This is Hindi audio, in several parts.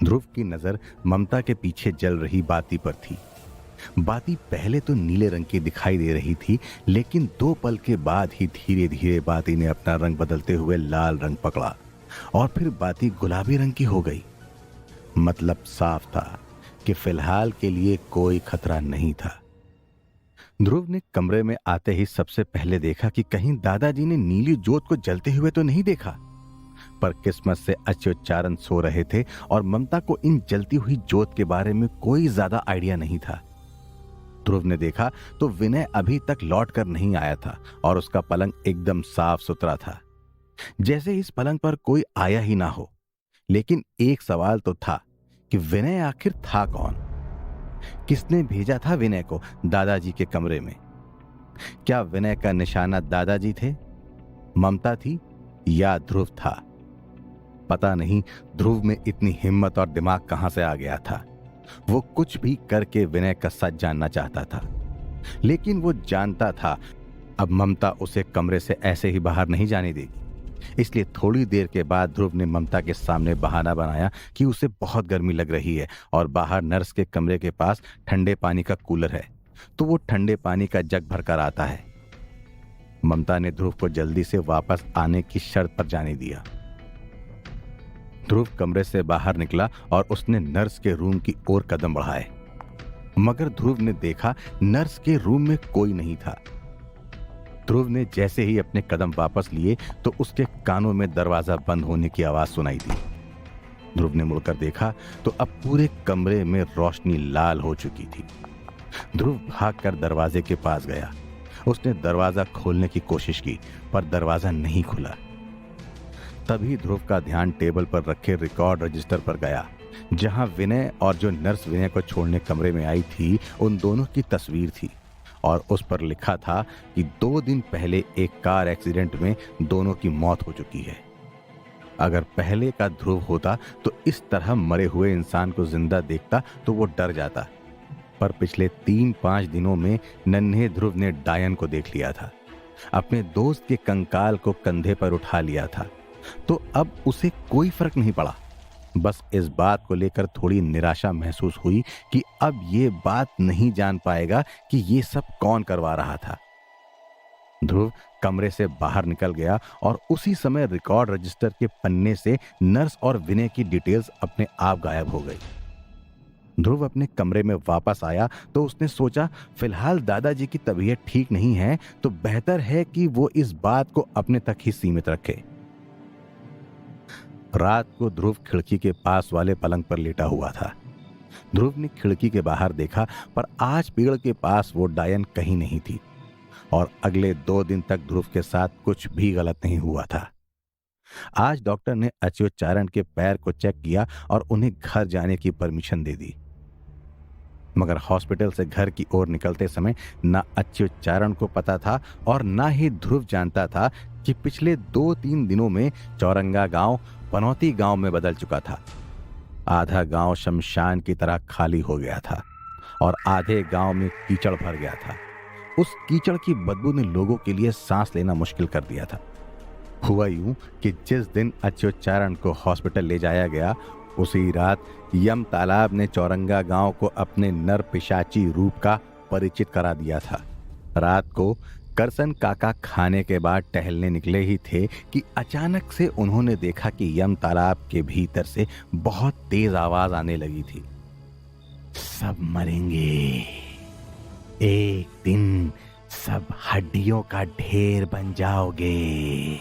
ध्रुव की नजर ममता के पीछे जल रही बाती पर थी। बाती पहले तो नीले रंग की दिखाई दे रही थी, लेकिन 2 पल के बाद ही धीरे धीरे बाती ने अपना रंग बदलते हुए लाल रंग पकड़ा और फिर बाती गुलाबी रंग की हो गई। मतलब साफ था कि फिलहाल के लिए कोई खतरा नहीं था। ध्रुव ने कमरे में आते ही सबसे पहले देखा कि कहीं दादाजी ने नीली जोत को जलते हुए तो नहीं देखा, पर किस्मत से अच्युतचारण सो रहे थे और ममता को इन जलती हुई जोत के बारे में कोई ज्यादा आइडिया नहीं था। ध्रुव ने देखा तो विनय अभी तक लौट कर नहीं आया था और उसका पलंग एकदम साफ सुथरा था, जैसे इस पलंग पर कोई आया ही ना हो। लेकिन एक सवाल तो था कि विनय आखिर था कौन? किसने भेजा था विनय को दादाजी के कमरे में? क्या विनय का निशाना दादाजी थे, ममता थी या ध्रुव था? पता नहीं ध्रुव में इतनी हिम्मत और दिमाग कहां से आ गया था। वो कुछ भी करके विनय का सच जानना चाहता था, लेकिन वो जानता था अब ममता उसे कमरे से ऐसे ही बाहर नहीं जाने देगी। इसलिए थोड़ी देर के बाद ध्रुव ने ममता के सामने बहाना बनाया कि उसे बहुत गर्मी लग रही है और बाहर नर्स के कमरे के पास ठंडे पानी का कूलर है, तो वो ठंडे पानी का जग भरकर आता है। ममता ने ध्रुव को जल्दी से वापस आने की शर्त पर जाने दिया। ध्रुव कमरे से बाहर निकला और उसने नर्स के रूम की ओर कदम बढ़ाए, मगर ध्रुव ने देखा नर्स के रूम में कोई नहीं था। ध्रुव ने जैसे ही अपने कदम वापस लिए तो उसके कानों में दरवाजा बंद होने की आवाज सुनाई दी। ध्रुव ने मुड़कर देखा तो अब पूरे कमरे में रोशनी लाल हो चुकी थी। ध्रुव भागकर दरवाजे के पास गया। उसने दरवाजा खोलने की कोशिश की, पर दरवाजा नहीं खुला। तभी ध्रुव का ध्यान टेबल पर रखे रिकॉर्ड रजिस्टर पर गया, जहां विनय और जो नर्स विनय को छोड़ने कमरे में आई थी उन दोनों की तस्वीर थी और उस पर लिखा था कि 2 दिन पहले एक कार एक्सीडेंट में दोनों की मौत हो चुकी है। अगर पहले का ध्रुव होता तो इस तरह मरे हुए इंसान को जिंदा देखता तो वो डर जाता, पर पिछले 3-5 दिनों में नन्हे ध्रुव ने डायन को देख लिया था, अपने दोस्त के कंकाल को कंधे पर उठा लिया था, तो अब उसे कोई फर्क नहीं पड़ा। बस इस बात को लेकर थोड़ी निराशा महसूस हुई कि अब ये बात नहीं जान पाएगा कि ये सब कौन करवा रहा था। ध्रुव कमरे से बाहर निकल गया और उसी समय रिकॉर्ड रजिस्टर के पन्ने से नर्स और विनय की डिटेल्स अपने आप गायब हो गई। ध्रुव अपने कमरे में वापस आया तो उसने सोचा फिलहाल दादाजी की तबीयत ठीक नहीं है, तो बेहतर है कि वो इस बात को अपने तक ही सीमित रखे। रात को ध्रुव खिड़की के पास वाले पलंग पर लेटा हुआ था। ध्रुव ने खिड़की के बाहर देखा, पर आज पेड़ के पास वो डायन कहीं नहीं थी और अगले 2 दिन तक ध्रुव के साथ कुछ भी गलत नहीं हुआ था। आज डॉक्टर ने अच्युतचारण के पैर को चेक किया और उन्हें घर जाने की परमिशन दे दी, मगर हॉस्पिटल से घर की ओर निकलते समय ना अच्युतचारण को पता था और ना ही ध्रुव जानता था कि पिछले 2-3 दिनों में चौरंगा गांव पनौती गांव में बदल चुका था। आधा गांव शमशान की तरह खाली हो गया था और आधे गांव में कीचड़ भर गया था। उस कीचड़ की बदबू ने लोगों के लिए सांस लेना मुश्किल कर दिया था। हुआ यूं कि जिस दिन अच्युतचारण को हॉस्पिटल ले जाया गया, उसी रात यम तालाब ने चौरंगा गांव को अपने नर पिशाची रूप का परिचित करा दिया था। रात को करसन काका खाने के बाद टहलने निकले ही थे कि अचानक से उन्होंने देखा कि यम तालाब के भीतर से बहुत तेज आवाज आने लगी थी। सब मरेंगे, एक दिन सब हड्डियों का ढेर बन जाओगे।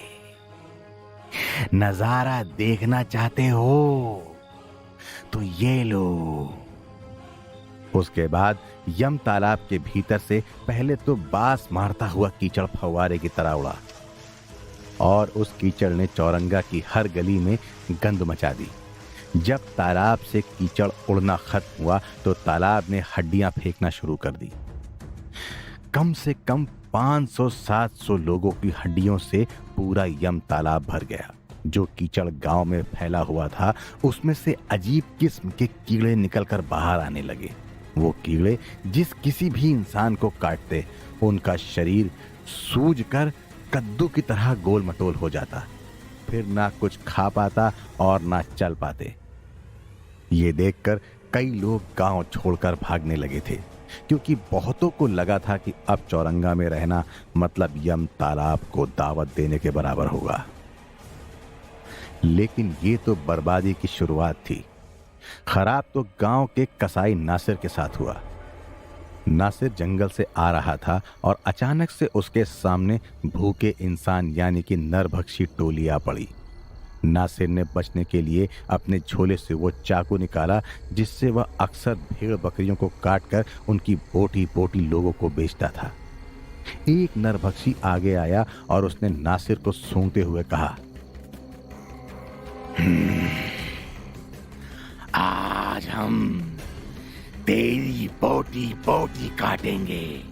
नजारा देखना चाहते हो तो ये लो। उसके बाद यम तालाब के भीतर से पहले तो बास मारता हुआ कीचड़ फव्वारे की तरह उड़ा और उस कीचड़ ने चौरंगा की हर गली में गंद मचा दी। जब तालाब से कीचड़ उड़ना खत्म हुआ तो तालाब ने हड्डियां फेंकना शुरू कर दी। कम से कम 500-700 लोगों की हड्डियों से पूरा यम तालाब भर गया। जो कीचड़ गांव में फैला हुआ था उसमें से अजीब किस्म के कीड़े निकलकर बाहर आने लगे। वो कीड़े जिस किसी भी इंसान को काटते उनका शरीर सूजकर कद्दू की तरह गोल मटोल हो जाता, फिर ना कुछ खा पाता और ना चल पाते। ये देखकर कई लोग गांव छोड़कर भागने लगे थे, क्योंकि बहुतों को लगा था कि अब चौरंगा में रहना मतलब यम तालाब को दावत देने के बराबर होगा। लेकिन ये तो बर्बादी की शुरुआत थी। खराब तो गांव के कसाई नासिर के साथ हुआ। नासिर जंगल से आ रहा था और अचानक से उसके सामने भूखे इंसान यानी कि नरभक्षी टोली आ पड़ी। नासिर ने बचने के लिए अपने झोले से वो चाकू निकाला जिससे वह अक्सर भेड़ बकरियों को काटकर उनकी बोटी बोटी लोगों को बेचता था। एक नरभक्षी आगे आया और उसने नासिर को सूंघते हुए कहा, आज हम तेरी बोटी बोटी काटेंगे।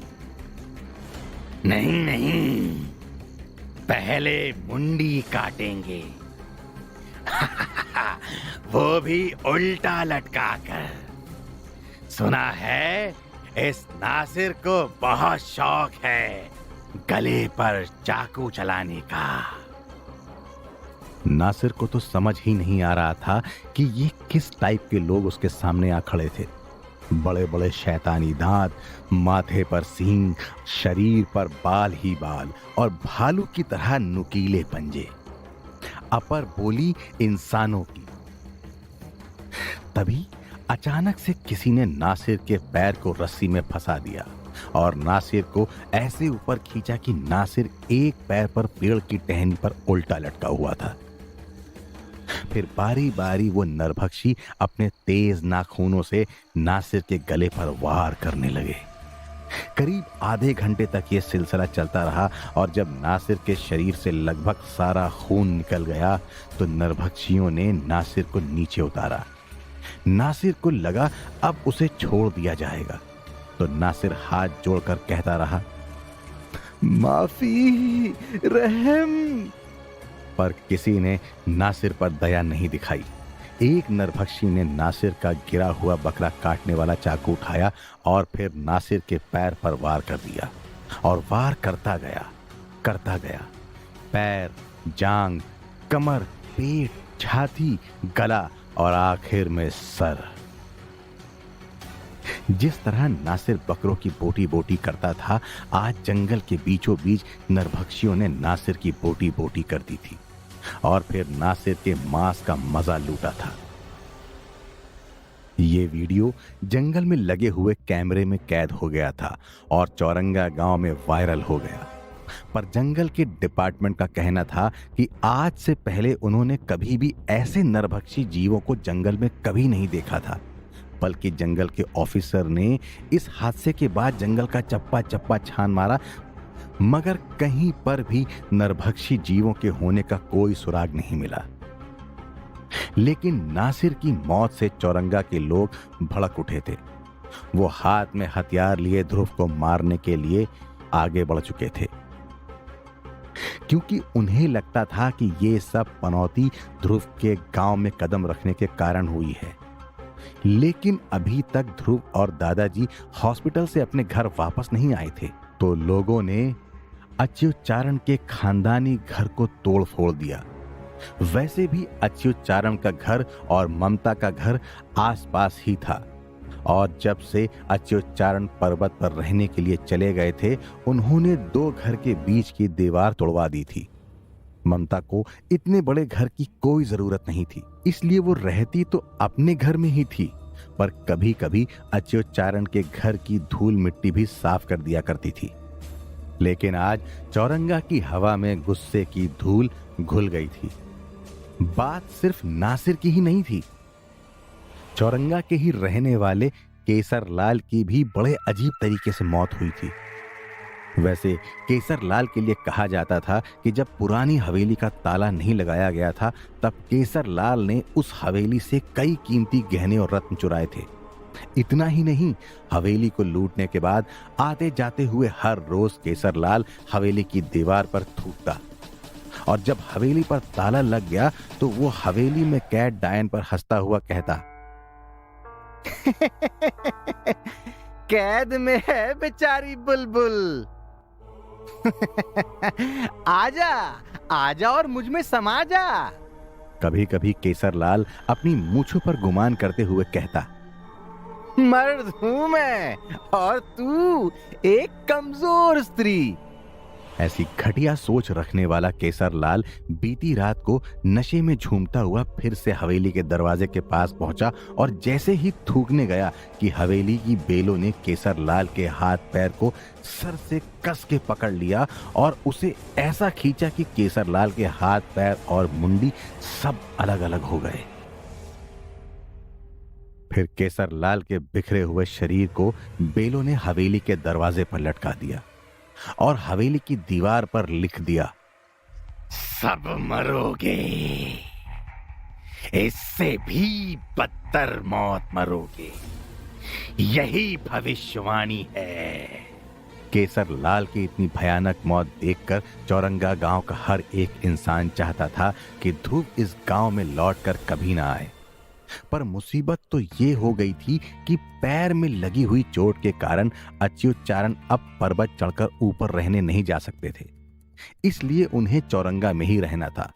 नहीं नहीं, पहले मुंडी काटेंगे। वो भी उल्टा लटका कर। सुना है इस नासिर को बहुत शौक है गले पर चाकू चलाने का। नासिर को तो समझ ही नहीं आ रहा था कि ये किस टाइप के लोग उसके सामने आ खड़े थे। बड़े बड़े शैतानी दांत, माथे पर सींग, शरीर पर बाल ही बाल और भालू की तरह नुकीले पंजे, अपर बोली इंसानों की। तभी अचानक से किसी ने नासिर के पैर को रस्सी में फंसा दिया और नासिर को ऐसे ऊपर खींचा कि नासिर एक पैर पर पेड़ की टहनी पर उल्टा लटका हुआ था। फिर बारी बारी वो नरभक्षी अपने तेज नाखूनों से नासिर के गले पर वार करने लगे। करीब आधे घंटे तक ये सिलसिला चलता रहा और जब नासिर के शरीर से लगभग सारा खून निकल गया तो नरभक्षियों ने नासिर को नीचे उतारा। नासिर को लगा अब उसे छोड़ दिया जाएगा, तो नासिर हाथ जोड़कर कहता रहा, माफी, रहम। पर किसी ने नासिर पर दया नहीं दिखाई। एक नरभक्षी ने नासिर का गिरा हुआ बकरा काटने वाला चाकू उठाया और फिर नासिर के पैर पर वार कर दिया और वार करता गया। पैर, जांग, कमर, पेट, छाती, गला और आखिर में सर। जिस तरह नासिर बकरों की बोटी बोटी करता था, आज जंगल के बीचों बीच नरभक्षियों ने नासिर की बोटी बोटी कर दी थी और फिर नासिर के मांस का मजा लूटा था। ये वीडियो जंगल में लगे हुए कैमरे में कैद हो गया था और चौरंगा गांव में वायरल हो गया। पर जंगल के डिपार्टमेंट का कहना था कि आज से पहले उन्होंने कभी भी ऐसे नरभक्षी जीवों को जंगल में कभी नहीं देखा था, बल्कि जंगल के ऑफिसर ने इस हादसे के बाद जंगल का चप्पा चप्पा छान मारा, मगर कहीं पर भी नरभक्षी जीवों के होने का कोई सुराग नहीं मिला। लेकिन नासिर की मौत से चौरंगा के लोग भड़क उठे थे। वो हाथ में हथियार लिए ध्रुव को मारने के लिए आगे बढ़ चुके थे, क्योंकि उन्हें लगता था कि ये सब पनौती ध्रुव के गांव में कदम रखने के कारण हुई है। लेकिन अभी तक ध्रुव और दादाजी हॉस्पिटल से अपने घर वापस नहीं आए थे, तो लोगों ने अच्युतचारण के खानदानी घर को तोड़ फोड़ दिया। वैसे भी अच्युतचारण का घर और ममता का घर आसपास ही था और जब से अच्युतचारण पर्वत पर रहने के लिए चले गए थे, उन्होंने 2 घर के बीच की दीवार तोड़वा दी थी। ममता को इतने बड़े घर की कोई जरूरत नहीं थी, इसलिए वो रहती तो अपने घर में ही थी, पर कभी कभी अच्युतचारण के घर की धूल मिट्टी भी साफ कर दिया करती थी। लेकिन आज चौरंगा की हवा में गुस्से की धूल घुल गई थी। बात सिर्फ नासिर की ही नहीं थी, चौरंगा के ही रहने वाले केसर लाल की भी बड़े अजीब तरीके से मौत हुई थी। वैसे केसर लाल के लिए कहा जाता था कि जब पुरानी हवेली का ताला नहीं लगाया गया था, तब केसर लाल ने उस हवेली से कई कीमती गहने और रत्न चुराए थे। इतना ही नहीं, हवेली को लूटने के बाद आते जाते हुए हर रोज केसर लाल हवेली की दीवार पर थूकता और जब हवेली पर ताला लग गया तो वो हवेली में कैद डायन पर हंसता हुआ कहता, कैद में है बेचारी बुलबुल। आजा आजा और मुझ में समा जा। कभी कभी केसरलाल अपनी मूछों पर गुमान करते हुए कहता, मर्द हूं मैं और तू एक कमजोर स्त्री। ऐसी घटिया सोच रखने वाला केसरलाल बीती रात को नशे में झूमता हुआ फिर से हवेली के दरवाजे के पास पहुंचा और जैसे ही थूकने गया कि हवेली की बेलों ने केसरलाल के हाथ पैर को सर से कस के पकड़ लिया और उसे ऐसा खींचा कि केसरलाल के हाथ पैर और मुंडी सब अलग अलग हो गए। फिर केसरलाल के बिखरे हुए शरीर को बेलों ने हवेली के दरवाजे पर लटका दिया और हवेली की दीवार पर लिख दिया, सब मरोगे, इससे भी बदतर मौत मरोगे, यही भविष्यवाणी है। केसरलाल की इतनी भयानक मौत देखकर चौरंगा गांव का हर एक इंसान चाहता था कि ध्रुव इस गांव में लौटकर कभी ना आए। पर मुसीबत तो ये हो गई थी कि पैर में लगी हुई चोट के कारण अच्युतचारण अब पर्वत चढ़कर ऊपर रहने नहीं जा सकते थे। इसलिए उन्हें चौरंगा में ही रहना था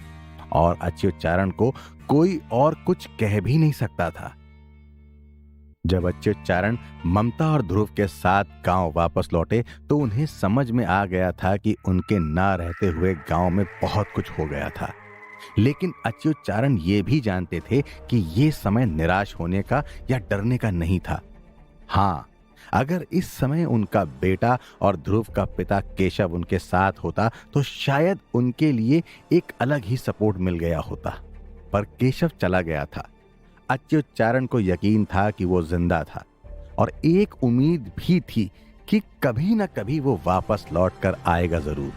और अच्युतचारण को कोई और कुछ कह भी नहीं सकता था। जब अच्युतचारण ममता और ध्रुव के साथ गांव वापस लौटे तो उन्हें समझ में आ गया था कि उनके ना रहते हुए गांव में बहुत कुछ हो गया था। लेकिन अच्युतचारण ये भी जानते थे कि ये समय निराश होने का या डरने का नहीं था। हाँ, अगर इस समय उनका बेटा और ध्रुव का पिता केशव उनके साथ होता तो शायद उनके लिए एक अलग ही सपोर्ट मिल गया होता। पर केशव चला गया था। अच्युतचारण को यकीन था कि वो जिंदा था और एक उम्मीद भी थी कि कभी न कभी वो वापस लौटकर आएगा जरूर।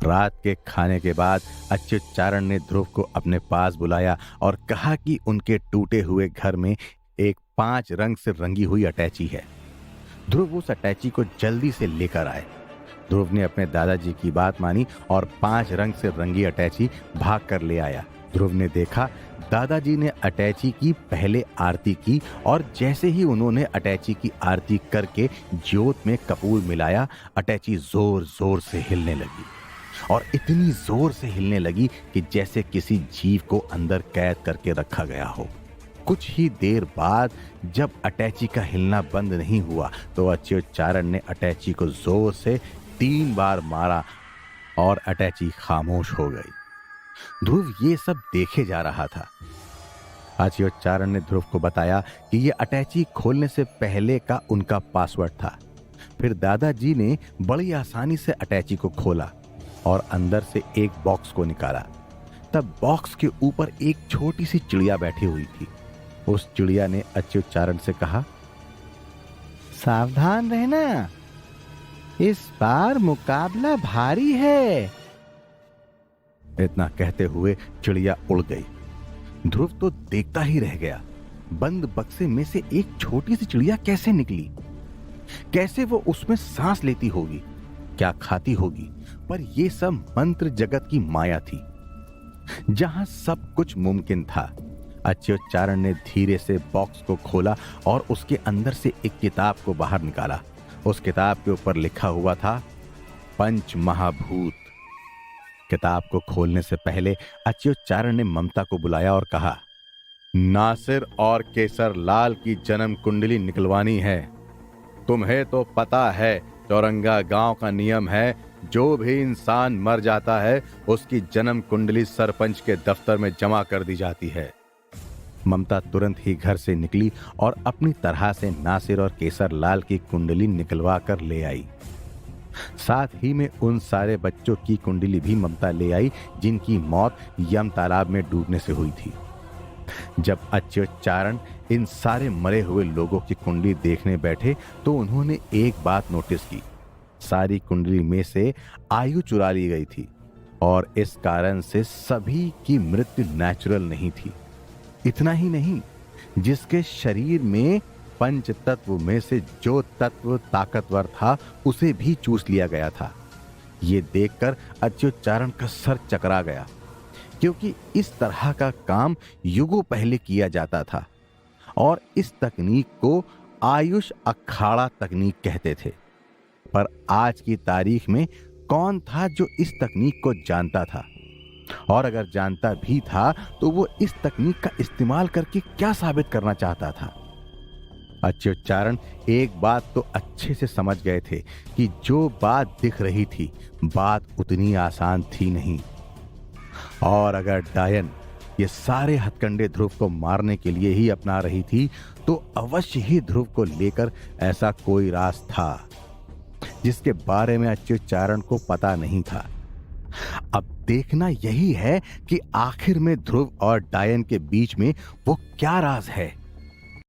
रात के खाने के बाद अच्युतचारण ने ध्रुव को अपने पास बुलाया और कहा कि उनके टूटे हुए घर में एक 5 रंग से रंगी हुई अटैची है। ध्रुव उस अटैची को जल्दी से लेकर आए। ध्रुव ने अपने दादाजी की बात मानी और 5 रंग से रंगी अटैची भाग कर ले आया। ध्रुव ने देखा दादाजी ने अटैची की पहले आरती की और जैसे ही उन्होंने अटैची की आरती करके ज्योत में कपूर मिलाया, अटैची जोर जोर से हिलने लगी और इतनी जोर से हिलने लगी कि जैसे किसी जीव को अंदर कैद करके रखा गया हो। कुछ ही देर बाद जब अटैची का हिलना बंद नहीं हुआ तो अच्युतचारण ने अटैची को जोर से 3 बार मारा और अटैची खामोश हो गई। ध्रुव ये सब देखे जा रहा था। अच्युतचारण ने ध्रुव को बताया कि ये अटैची खोलने से पहले का उनका पासवर्ड था। फिर दादाजी ने बड़ी आसानी से अटैची को खोला और अंदर से एक बॉक्स को निकाला। तब बॉक्स के ऊपर एक छोटी सी चिड़िया बैठी हुई थी। उस चिड़िया ने अच्युतचारण से कहा, सावधान रहना, इस बार मुकाबला भारी है। इतना कहते हुए चिड़िया उड़ गई। ध्रुव तो देखता ही रह गया। बंद बक्से में से एक छोटी सी चिड़िया कैसे निकली? कैसे वो उसमें सांस लेती होगी? क्या खाती होगी? पर यह सब मंत्र जगत की माया थी जहां सब कुछ मुमकिन था। अच्युतचारण ने धीरे से बॉक्स को खोला और उसके अंदर से एक किताब को बाहर निकाला। उस किताब के ऊपर लिखा हुआ था पंच महाभूत। किताब को खोलने से पहले अच्युतचारण ने ममता को बुलाया और कहा, नासिर और केसरलाल की जन्म कुंडली निकलवानी है। तुम्हें तो पता है चौरंगा गांव का नियम है, जो भी इंसान मर जाता है उसकी जन्म कुंडली सरपंच के दफ्तर में जमा कर दी जाती है। ममता तुरंत ही घर से निकली और अपनी तरह से नासिर और केसरलाल की कुंडली निकलवा कर ले आई। साथ ही में उन सारे बच्चों की कुंडली भी ममता ले आई जिनकी मौत यम तालाब में डूबने से हुई थी। जब अच्युतचारण इन सारे मरे हुए लोगों की कुंडली देखने बैठे तो उन्होंने एक बात नोटिस की। सारी कुंडली में से आयु चुरा ली गई थी और इस कारण से सभी की मृत्यु नेचुरल नहीं थी। इतना ही नहीं, जिसके शरीर में पंच तत्व में से जो तत्व ताकतवर था उसे भी चूस लिया गया था। ये देखकर अच्युतचारण का सर चकरा गया, क्योंकि इस तरह का काम युगों पहले किया जाता था और इस तकनीक को आयुष अखाड़ा तकनीक कहते थे। पर आज की तारीख में कौन था जो इस तकनीक को जानता था? और अगर जानता भी था तो वो इस तकनीक का इस्तेमाल करके क्या साबित करना चाहता था। अच्युतचारण एक बात तो अच्छे से समझ गए थे कि जो बात दिख रही थी, बात उतनी आसान थी नहीं। और अगर डायन ये सारे हथकंडे ध्रुव को मारने के लिए ही अपना रही थी, तो अवश्य ही ध्रुव को लेकर ऐसा कोई राज था जिसके बारे में अच्युतचारण को पता नहीं था। अब देखना यही है कि आखिर में ध्रुव और डायन के बीच में वो क्या राज है।